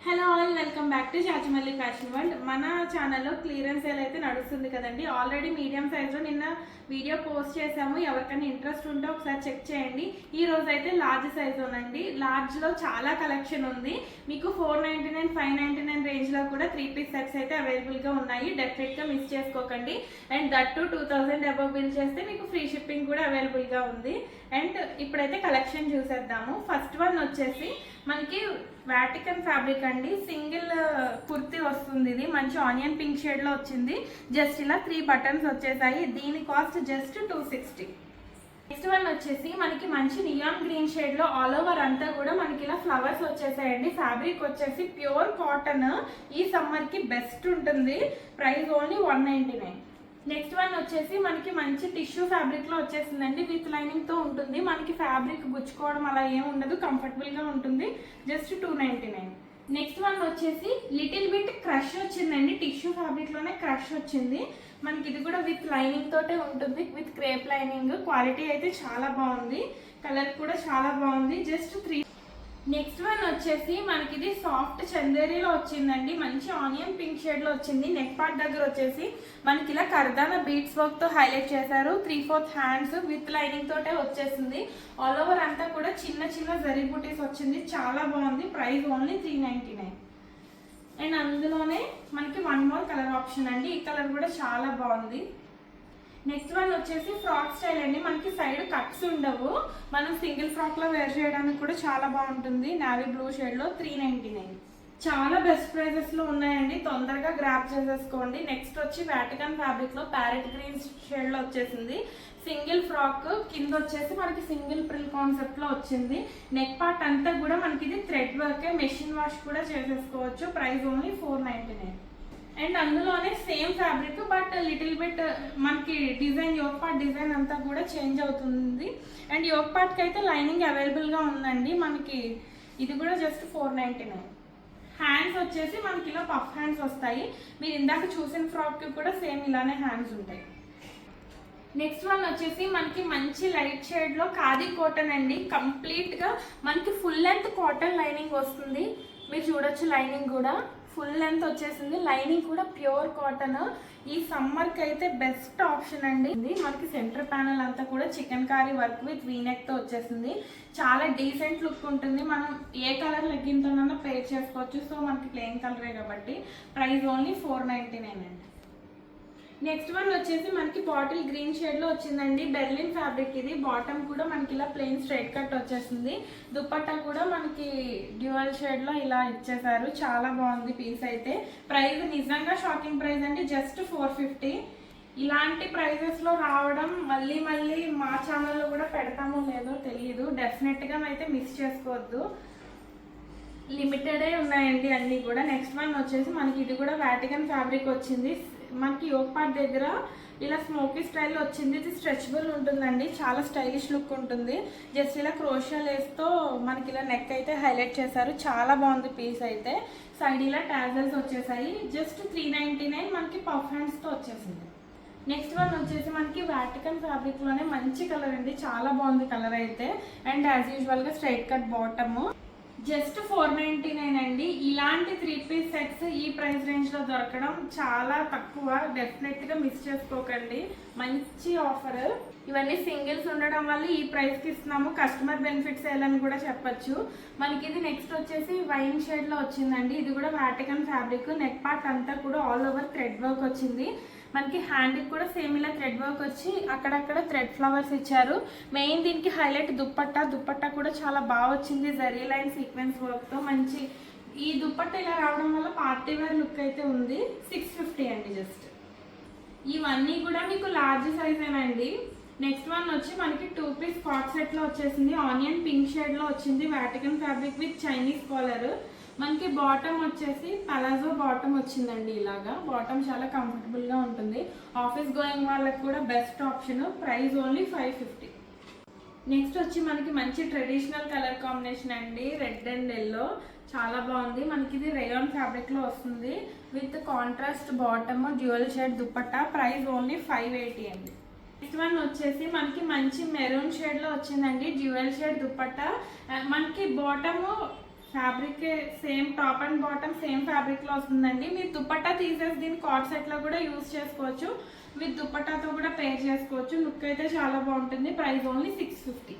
Hello all, welcome back to Chachimalli fashion world. మన ఛానల్లో clearance sale అయితే నడుస్తుంది కదండి. ఆల్రెడీ మీడియం సైజ్లో నిన్న వీడియో పోస్ట్ చేసాము. ఎవరికైనా ఇంట్రెస్ట్ ఉంటే ఒకసారి చెక్ చేయండి. ఈ రోజు అయితే లార్జ్ సైజునండి. లార్జ్లో చాలా కలెక్షన్ ఉంది. మీకు 499, 599 రేంజ్లో కూడా 3 పీస్ సెట్స్ అయితే అవైలబుల్గా ఉన్నాయి. డెఫినెట్గా మిస్ చేసుకోకండి. And that to 2000 above bill చేస్తే మీకు ఫ్రీ షిప్పింగ్ కూడా అవైలబుల్గా ఉంది. అండ్ ఇప్పుడైతే కలెక్షన్ చూసేద్దాము. ఫస్ట్ వన్ వచ్చేసి మనకి వాటికన్ ఫ్యాబ్రిక్ అండి. సింగిల్ కుర్తీ వస్తుంది. ఇది మంచి ఆనియన్ పింక్ షేడ్ లో వచ్చింది. జస్ట్ ఇలా 3 బటన్స్ వచ్చేసాయి. దీని కాస్ట్ జస్ట్ 260. నెక్స్ట్ వన్ వచ్చేసి మనకి మంచి నియాన్ గ్రీన్ షేడ్ లో ఆల్ ఓవర్ అంతా కూడా మనకి ఇలా ఫ్లవర్స్ వచ్చేసాయండి. ఫ్యాబ్రిక్ వచ్చేసి ప్యూర్ కాటన్. ఈ సమ్మర్ కి బెస్ట్ ఉంటుంది. Price only 199. నెక్స్ట్ వన్ వచ్చేసి మనకి మంచి టిష్యూ ఫ్యాబ్రిక్ లో వచ్చేసిందండి. విత్ లైనింగ్ తో ఉంటుంది. మనకి ఫ్యాబ్రిక్ గుచ్చుకోవడం అలా ఏమి ఉండదు. కంఫర్టబుల్ గా ఉంటుంది. జస్ట్ 299. నెక్స్ట్ వన్ వచ్చేసి లిటిల్ బిట్ క్రష్ వచ్చిందండి. టిష్యూ ఫ్యాబ్రిక్ లోనే క్రష్ వచ్చింది. మనకి ఇది కూడా విత్ లైనింగ్ తోటే ఉంటుంది. With crepe lining. క్వాలిటీ అయితే చాలా బాగుంది. కలర్ కూడా చాలా బాగుంది. జస్ట్ 3. నెక్స్ట్ వన్ వచ్చేసి మనకి ఇది సాఫ్ట్ చందేరీలో వచ్చిందండి. మంచి ఆనియన్ పింక్ షేడ్ లో వచ్చింది. నెక్ పార్ట్ దగ్గర వచ్చేసి మనకి ఇలా కర్దానా బీడ్స్ వర్క్ తో హైలైట్ చేశారు. 3/4 హ్యాండ్స్ విత్ లైనింగ్ తోటే వచ్చేసింది. ఆల్ ఓవర్ అంతా కూడా చిన్న చిన్న జరీ బూటీస్ వచ్చింది. చాలా బాగుంది. Price only 399. అండ్ అందులోనే మనకి వన్ మోర్ కలర్ ఆప్షన్ అండి. ఈ కలర్ కూడా చాలా బాగుంది. నెక్స్ట్ వన్ వచ్చేసి ఫ్రాక్ స్టైల్ అండి. మనకి సైడ్ కట్స్ ఉండవు. మనం సింగిల్ ఫ్రాక్ లో వేర్ చేయడానికి కూడా చాలా బాగుంటుంది. నావీ బ్లూ షేడ్ లో 399. చాలా బెస్ట్ ప్రైజెస్ లో ఉన్నాయండి. తొందరగా గ్రాప్ చేసేసుకోండి. నెక్స్ట్ వచ్చి వాటికన్ ఫ్యాబ్రిక్ లో ప్యారెట్ గ్రీన్ షేడ్ లో వచ్చేసింది. సింగిల్ ఫ్రాక్ కింద వచ్చేసి మనకి సింగిల్ ప్రిల్ కాన్సెప్ట్ లో వచ్చింది. నెక్ పార్ట్ అంతా కూడా మనకి ఇది థ్రెడ్ వర్క్. మెషిన్ వాష్ కూడా చేసేసుకోవచ్చు. Price only 499. అండ్ అందులోనే same fabric but little bit మనకి డిజైన్ యోక్ పార్ట్ డిజైన్ అంతా కూడా చేంజ్ అవుతుంది. అండ్ యోక్ పార్ట్కి అయితే లైనింగ్ అవైలబుల్గా ఉందండి. మనకి ఇది కూడా జస్ట్ 499. హ్యాండ్స్ వచ్చేసి మనకి ఇలా పఫ్ హ్యాండ్స్ వస్తాయి. మీరు ఇందాక చూసిన ఫ్రాక్కి కూడా సేమ్ ఇలానే హ్యాండ్స్ ఉంటాయి. నెక్స్ట్ వన్ వచ్చేసి మనకి మంచి లైట్ షేడ్ లో ఖాదీ కాటన్ అండి. కంప్లీట్ గా మనకి ఫుల్ లెంత్ కాటన్ లైనింగ్ వస్తుంది. మీరు చూడొచ్చు లైనింగ్ కూడా ఫుల్ లెంత్ వచ్చేసింది. లైనింగ్ కూడా ప్యూర్ కాటన్. ఈ సమ్మర్ కి అయితే బెస్ట్ ఆప్షన్ అండి. మనకి సెంటర్ ప్యానల్ అంతా కూడా chikankari work with V neck తో వచ్చేసింది. చాలా డీసెంట్ లుక్ ఉంటుంది. మనం ఏ కలర్ లెగ్గిన్ తోనైనా పేర్ చేసుకోవచ్చు. సో మనకి ప్లెయిన్ కలరే కాబట్టి ప్రైస్ ఓన్లీ 499 అండి. నెక్స్ట్ వన్ వచ్చేసి మనకి బాటిల్ గ్రీన్ షేడ్ లో వచ్చిందండి. బెర్లిన్ ఫ్యాబ్రిక్ ఇది. బాటమ్ కూడా మనకి ఇలా ప్లెయిన్ స్ట్రైట్ కట్ వచ్చేసింది. దుపట్టా కూడా మనకి డ్యూయల్ షేడ్ లో ఇలా ఇచ్చేసారు. చాలా బాగుంది పీస్ అయితే. ప్రైస్ నిజంగా షాకింగ్ ప్రైస్ అండి. జస్ట్ 450. ఇలాంటి ప్రైజెస్ లో రావడం మళ్ళీ మళ్ళీ మా ఛానల్లో కూడా పెడతామో లేదో తెలియదు. డెఫినెట్ గా అయితే మిస్ చేసుకోవద్దు. లిమిటెడే ఉన్నాయండి అన్ని కూడా. నెక్స్ట్ వన్ వచ్చేసి మనకి ఇది కూడా వాటికన్ ఫ్యాబ్రిక్ వచ్చింది. మనకి యోక్ పార్ట్ దగ్గర ఇలా స్మోకీ స్టైల్ వచ్చింది. ఇది స్ట్రెచబుల్ ఉంటుందండి. చాలా స్టైలిష్ లుక్ ఉంటుంది. జస్ట్ ఇలా క్రోషియా లేస్తో మనకి ఇలా నెక్ అయితే హైలైట్ చేశారు. చాలా బాగుంది పీస్ అయితే. సైడ్ ఇలా టాజల్స్ వచ్చేసాయి. జస్ట్ 399. మనకి పఫ్ హ్యాండ్స్తో వచ్చేసింది. నెక్స్ట్ వన్ వచ్చేసి మనకి వాటికన్ ఫ్యాబ్రిక్ లోనే మంచి కలర్ అండి. చాలా బాగుంది కలర్ అయితే. అండ్ యాజ్ యూజువల్ గా స్ట్రైట్ కట్ బాటమ్. జస్ట్ 499 అండి. ఇలాంటి 3 పీస్ సెట్స్ ఈ ప్రైస్ రేంజ్ లో దొరకడం చాలా తక్కువ. డెఫినెట్ గా మిస్ చేసుకోకండి. మంచి ఆఫర్. ఇవన్నీ సింగిల్స్ ఉండడం వల్ల ఈ ప్రైస్ కి ఇస్తున్నాము. కస్టమర్ బెనిఫిట్స్ అని కూడా చెప్పొచ్చు. మనకి ఇది నెక్స్ట్ వచ్చేసి వైన్ షేడ్ లో వచ్చిందండి. ఇది కూడా వాటికన్ ఫ్యాబ్రిక్. నెక్ పార్ట్ అంతా కూడా ఆల్ ఓవర్ థ్రెడ్ వర్క్ వచ్చింది. మనకి హ్యాండ్కి కూడా సేమ్ ఇలా థ్రెడ్ వర్క్ వచ్చి అక్కడక్కడ థ్రెడ్ ఫ్లవర్స్ ఇచ్చారు. మెయిన్ దీనికి హైలైట్ దుపట్టా. దుపట్టా కూడా చాలా బాగా వచ్చింది. జరీ లైన్ సీక్వెన్స్ వర్క్తో మంచి ఈ దుపట్టా ఇలా రావడం వల్ల పార్టీ వేర్ లుక్ అయితే ఉంది. 650 అండి జస్ట్. ఇవన్నీ కూడా మీకు లార్జ్ సైజేనండి. నెక్స్ట్ వన్ వచ్చి మనకి 2 పీస్ కాట్ సెట్ లో వచ్చేసింది. ఆనియన్ పింక్ షేడ్ లో వచ్చింది. Vatican fabric with Chinese collar. మనకి బాటమ్ వచ్చేసి పలాజో బాటమ్ వచ్చిందండి. ఇలాగా బాటమ్ చాలా కంఫర్టబుల్ గా ఉంటుంది. ఆఫీస్ గోయింగ్ వాళ్ళకి కూడా best option. Price only 550. Next వచ్చి మనకి మంచి ట్రెడిషనల్ కలర్ కాంబినేషన్ అండి. Red and yellow. చాలా బాగుంది. మనకి ఇది రేయాన్ ఫ్యాబ్రిక్ లో వస్తుంది. With contrast bottom, dual shade dupatta. Price only 580 అండి. నెక్స్ట్ వన్ వచ్చేసి మనకి మంచి మెరూన్ షేడ్ లో వచ్చిందండి. Dual shade dupatta. మనకి bottom fabric same top and bottom same ఫ్యాబ్రిక్లో వస్తుందండి. మీరు దుపట్టా తీసేసి దీన్ని కార్డ్ సెట్లో కూడా యూజ్ చేసుకోవచ్చు. విత్ దుపట్టాతో కూడా పేర్ చేసుకోవచ్చు. లుక్ అయితే చాలా బాగుంటుంది. Price only 650.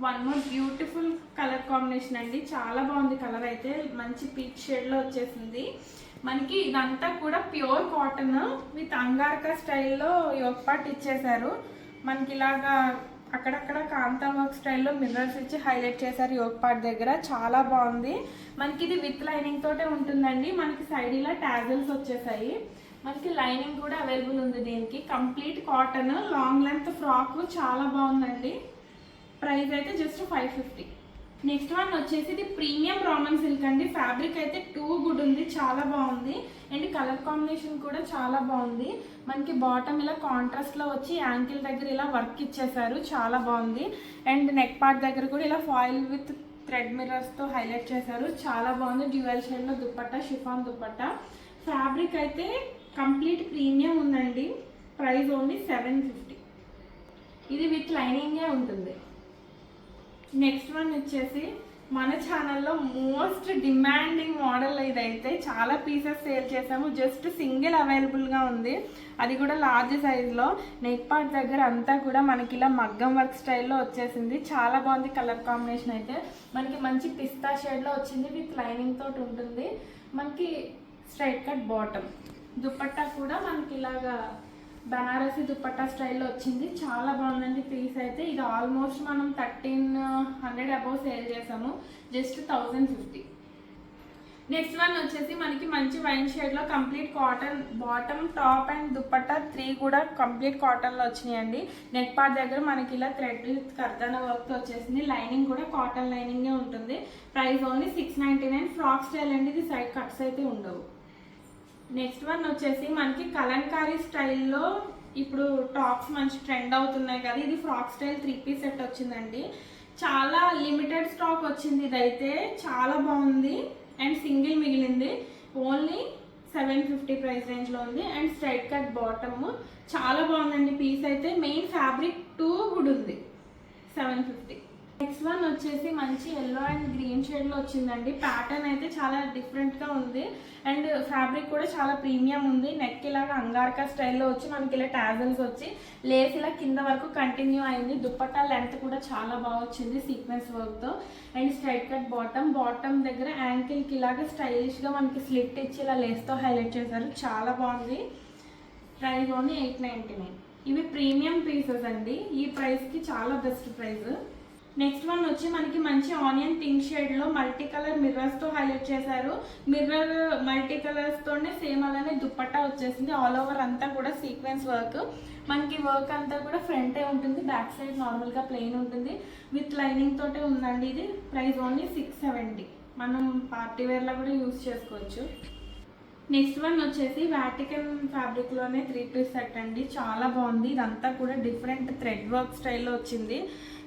One more beautiful colour combination అండి. చాలా బాగుంది కలర్ అయితే. మంచి పీచ్ షేడ్లో వచ్చేసింది. మనకి ఇదంతా కూడా ప్యూర్ కాటన్ విత్ అంగార్కా స్టైల్లో యోక్ పార్ట్ ఇచ్చేసారు. మనకి ఇలాగా అక్కడక్కడ కాంతా వర్క్ స్టైల్లో మిర్రర్స్ ఇచ్చి హైలైట్ చేశారు యోక్ పార్ట్ దగ్గర. చాలా బాగుంది. మనకి ఇది విత్ లైనింగ్ తోటే ఉంటుందండి. మనకి సైడ్ ఇలా టాజిల్స్ వచ్చేసాయి. మనకి లైనింగ్ కూడా అవైలబుల్ ఉంది దీనికి. Complete cotton long length frock చాలా బాగుందండి. ప్రైస్ అయితే జస్ట్ 550. నెక్స్ట్ వన్ వచ్చేసి ఇది ప్రీమియం రామన్ సిల్క్ అండి. ఫ్యాబ్రిక్ అయితే టూ గుడ్ ఉంది. చాలా బాగుంది. అండ్ కలర్ కాంబినేషన్ కూడా చాలా బాగుంది. మనకి బాటమ్ ఇలా కాంట్రాస్ట్లో వచ్చి యాంకిల్ దగ్గర ఇలా వర్క్ ఇచ్చేసారు. చాలా బాగుంది. అండ్ నెక్ పార్ట్ దగ్గర కూడా ఇలా ఫాయిల్ విత్ థ్రెడ్ మిర్రర్స్తో హైలైట్ చేశారు. చాలా బాగుంది. డ్యూయల్ షేడ్లో దుపట్టా, షిఫాన్ దుపట్టా. ఫ్యాబ్రిక్ అయితే కంప్లీట్ ప్రీమియం ఉందండి. Price only 750. ఇది విత్ లైనింగే ఉంటుంది. నెక్స్ట్ వన్ వచ్చేసి మన ఛానల్లో మోస్ట్ డిమాండింగ్ మోడల్ ఇదైతే. చాలా పీసెస్ సేల్ చేసాము. జస్ట్ సింగిల్ అవైలబుల్గా ఉంది. అది కూడా లార్జ్ సైజులో. నెక్ పార్ట్ దగ్గర అంతా కూడా మనకి ఇలా మగ్గం వర్క్ స్టైల్లో వచ్చేసింది. చాలా బాగుంది కలర్ కాంబినేషన్ అయితే. మనకి మంచి పిస్తా షేడ్లో వచ్చింది. విత్ లైనింగ్ తోటి ఉంటుంది. మనకి స్ట్రైట్ కట్ బాటమ్. దుపట్టా కూడా మనకి ఇలాగా బనారసి దుపట్టా స్టైల్లో వచ్చింది. చాలా బాగుందండి పీస్ అయితే. ఇది ఆల్మోస్ట్ మనం 1300 అబౌవ్ సేల్ చేసాము. జస్ట్ 1050. నెక్స్ట్ వన్ వచ్చేసి మనకి మంచి వైన్ షేడ్లో complete cotton bottom, top and dupatta 3 కూడా కంప్లీట్ కాటన్లో వచ్చినాయండి. నెక్ పార్ట్ దగ్గర మనకి ఇలా థ్రెడ్ విత్ కర్దానా వర్క్ వచ్చేసింది. లైనింగ్ కూడా కాటన్ లైనింగే ఉంటుంది. Price only 699. ఫ్రాక్ స్టైల్ అండి. ఇది సైడ్ కట్స్ అయితే ఉండవు. నెక్స్ట్ వన్ వచ్చేసి మనకి కలంకారీ స్టైల్లో ఇప్పుడు టాప్స్ మంచి ట్రెండ్ అవుతున్నాయి కదా. ఇది ఫ్రాక్ స్టైల్ 3 పీస్ సెట్ వచ్చిందండి. చాలా లిమిటెడ్ స్టాక్ వచ్చింది. ఇదైతే చాలా బాగుంది. అండ్ సింగిల్ మిగిలింది. ఓన్లీ 750 ప్రైస్ రేంజ్లో ఉంది. And straight cut bottom. చాలా బాగుందండి పీస్ అయితే. మెయిన్ ఫ్యాబ్రిక్ 2 కూడా ఉంది. 750. నెక్స్ట్ వన్ వచ్చేసి మంచి ఎల్లో అండ్ గ్రీన్ షేడ్లో వచ్చిందండి. ప్యాటర్న్ అయితే చాలా డిఫరెంట్గా ఉంది. అండ్ ఫ్యాబ్రిక్ కూడా చాలా ప్రీమియం ఉంది. నెక్ ఇలాగా అంగార్కా స్టైల్లో వచ్చి మనకి ఇలా టాజల్స్ వచ్చి లేస్ ఇలా కింద వరకు కంటిన్యూ అయింది. దుపట్టా లెంత్ కూడా చాలా బాగా వచ్చింది సీక్వెన్స్ వర్క్తో. అండ్ స్ట్రైట్ కట్ బాటమ్ దగ్గర యాంకిల్కి ఇలాగా స్టైలిష్గా మనకి స్లిట్ ఇచ్చి ఇలా లేస్తో హైలైట్ చేశారు. చాలా బాగుంది. Price only 899. ఇవి ప్రీమియం పీసెస్ అండి. ఈ ప్రైస్కి చాలా బెస్ట్ ప్రైస్. నెక్స్ట్ వన్ వచ్చి మనకి మంచి ఆనియన్ పింక్ షేడ్లో మల్టీ కలర్ మిర్రర్స్తో హైలైట్ చేశారు. మిర్రర్ మల్టీ కలర్స్తోనే సేమ్ అలానే దుపట్టా వచ్చేసింది. ఆల్ ఓవర్ అంతా కూడా సీక్వెన్స్ వర్క్. మనకి వర్క్ అంతా కూడా ఫ్రంటే ఉంటుంది. బ్యాక్ సైడ్ నార్మల్గా ప్లెయిన్ ఉంటుంది. విత్ లైనింగ్ తోటే ఉందండి. ఇది ప్రైస్ ఓన్లీ 670. మనం పార్టీ వేర్లో కూడా యూజ్ చేసుకోవచ్చు. నెక్స్ట్ వన్ వచ్చేసి వాటికన్ ఫ్యాబ్రిక్లోనే 3 పీస్ సెట్ అండి. చాలా బాగుంది. ఇదంతా కూడా డిఫరెంట్ థ్రెడ్ వర్క్ స్టైల్లో వచ్చింది.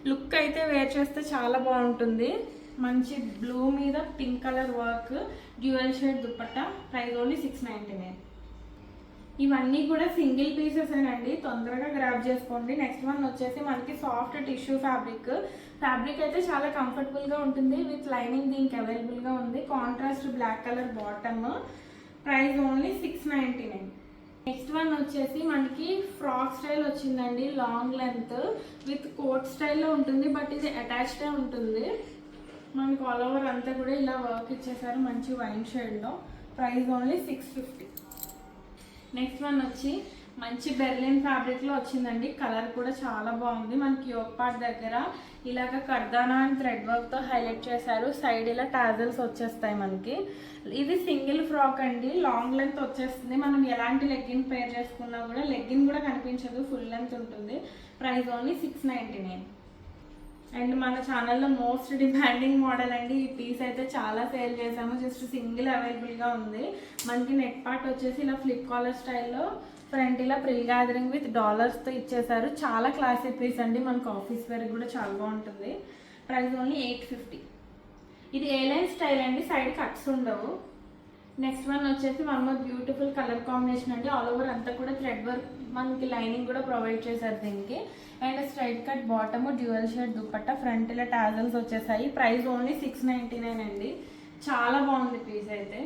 లుక్ అయితే వేర్ చేస్తే చాలా బాగుంటుంది. మంచి బ్లూ మీద pink colour work, dual shade dupatta. Price only 699. ఇవన్నీ కూడా సింగిల్ పీసెస్ అండి. తొందరగా గ్రాబ్ చేసుకోండి. నెక్స్ట్ వన్ వచ్చేసి మనకి సాఫ్ట్ టిష్యూ ఫ్యాబ్రిక్ అయితే చాలా కంఫర్టబుల్గా ఉంటుంది. విత్ లైనింగ్ దీనికి అవైలబుల్గా ఉంది. Contrast black colour bottom. Price only 699. Next one వచ్చేసి మనకి ఫ్రాక్ స్టైల్ వచ్చిందండి. లాంగ్ లెంత్ విత్ కోట్ స్టైల్లో ఉంటుంది. బట్ ఇది అటాచ్డే ఉంటుంది. మనకి ఆల్ ఓవర్ అంతా కూడా ఇలా వర్క్ ఇచ్చేసారు మంచి వైన్ షేడ్లో. Price only 650. నెక్స్ట్ వన్ వచ్చి మంచి బెర్లిన్ ఫ్యాబ్రిక్లో వచ్చిందండి. కలర్ కూడా చాలా బాగుంది. మనకి యోక్ పార్ట్ దగ్గర ఇలాగ కర్దానా అండ్ థ్రెడ్ వర్క్తో హైలైట్ చేశారు. సైడ్ ఇలా టాజల్స్ వచ్చేస్తాయి మనకి. ఇది సింగిల్ ఫ్రాక్ అండి. లాంగ్ లెంత్ వచ్చేస్తుంది. మనం ఎలాంటి లెగ్గిన్ పేర్ చేసుకున్నా కూడా లెగ్గిన్ కూడా కనిపించదు. ఫుల్ లెంత్ ఉంటుంది. Price only 699. అండ్ మన ఛానల్లో మోస్ట్ డిమాండింగ్ మోడల్ అండి. ఈ పీస్ అయితే చాలా సేల్ చేసాము. జస్ట్ సింగిల్ అవైలబుల్గా ఉంది. మనకి నెక్ పార్ట్ వచ్చేసి ఇలా ఫ్లిప్ కాలర్ స్టైల్లో ఫ్రంట్ ఇలా ప్రిల్ గ్యాదరింగ్ విత్ డాలర్స్తో ఇచ్చేసారు. చాలా క్లాసిక్ పీస్ అండి. మనకు ఆఫీస్ వేర్ కూడా చాలా బాగుంటుంది. Price only 850. ఇది ఏ లైన్ స్టైల్ అండి. సైడ్ కట్స్ ఉండవు. నెక్స్ట్ వన్ వచ్చేసి one more beautiful colour combination అండి. ఆల్ ఓవర్ అంతా కూడా థ్రెడ్ వర్క్ మనకి లైనింగ్ కూడా ప్రొవైడ్ చేశారు దీనికి. And straight cut bottom, dual shade dupatta, front ఇలా టాజల్స్ వచ్చేసాయి. ప్రైస్ ఓన్లీ 699 అండి. చాలా బాగుంది పీస్ అయితే.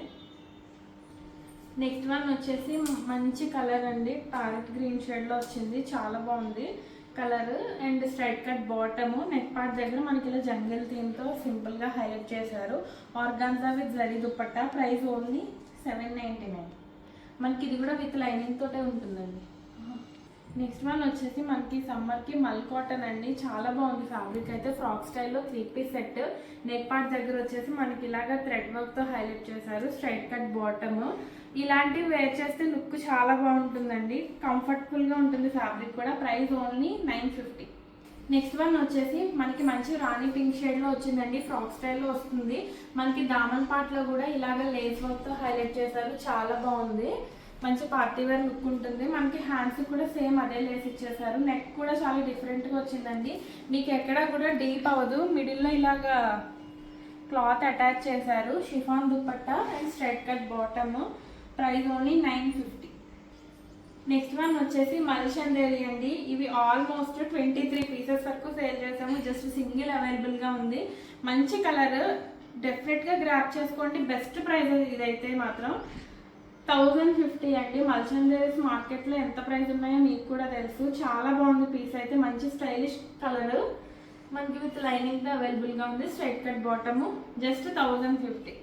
నెక్స్ట్ వన్ వచ్చేసి మంచి కలర్ అండి, ప్యారెట్ గ్రీన్ షేడ్లో వచ్చింది, చాలా బాగుంది colour. And straight cut bottom, neck part దగ్గర మనకి ఇలా జంగిల్ థీమ్తో సింపుల్గా హైలైట్ చేశారు. Organza with zari dupatta. Price only 799. మనకి ఇది కూడా విత్ లైనింగ్ తోటే ఉంటుందండి. నెక్స్ట్ వన్ వచ్చేసి మనకి సమ్మర్కి మల్ కాటన్ అండి, చాలా బాగుంది ఫ్యాబ్రిక్ అయితే. ఫ్రాక్ స్టైల్లో 3 పీస్ సెట్. నెక్ పార్ట్ దగ్గర వచ్చేసి మనకి ఇలాగా థ్రెడ్ వర్క్తో హైలైట్ చేశారు. Straight cut bottom. ఇలాంటివి వేర్ చేస్తే లుక్ చాలా బాగుంటుందండి, కంఫర్టబుల్గా ఉంటుంది ఫ్యాబ్రిక్ కూడా. Price only 950. నెక్స్ట్ వన్ వచ్చేసి మనకి మంచి రాణి పింక్ షేడ్లో వచ్చిందండి, ఫ్రాక్ స్టైల్లో వస్తుంది. మనకి దామన్ పార్ట్లో కూడా ఇలాగ లేస్ వర్క్తో హైలైట్ చేశారు, చాలా బాగుంది. మంచి పార్టీ వేర్ లుక్ ఉంటుంది. మనకి హ్యాండ్స్ కూడా సేమ్ అదే లేస్ ఇచ్చేసారు. నెక్ కూడా చాలా డిఫరెంట్గా వచ్చిందండి, మీకు ఎక్కడ కూడా డీప్ అవ్వదు. మిడిల్లో ఇలాగా క్లాత్ అటాచ్ చేశారు. Chiffon dupatta and straight cut bottom. Price only 950. Next one వచ్చేసి మల్చందేరి అండి. ఇవి ఆల్మోస్ట్ 23 పీసెస్ వరకు సేల్ చేసాము, జస్ట్ సింగిల్ అవైలబుల్గా ఉంది. మంచి కలర్, డెఫినెట్గా గ్రాప్ చేసుకోండి. బెస్ట్ ప్రైస్ ఇదైతే మాత్రం 1050 అండి. మల్చందేరీస్ మార్కెట్లో ఎంత ప్రైస్ ఉన్నాయో మీకు కూడా తెలుసు. చాలా బాగుంది పీస్ అయితే, మంచి స్టైలిష్ కలర్. మనకి విత్ లైనింగ్తో అవైలబుల్గా ఉంది. Straight cut bottom, just 1050.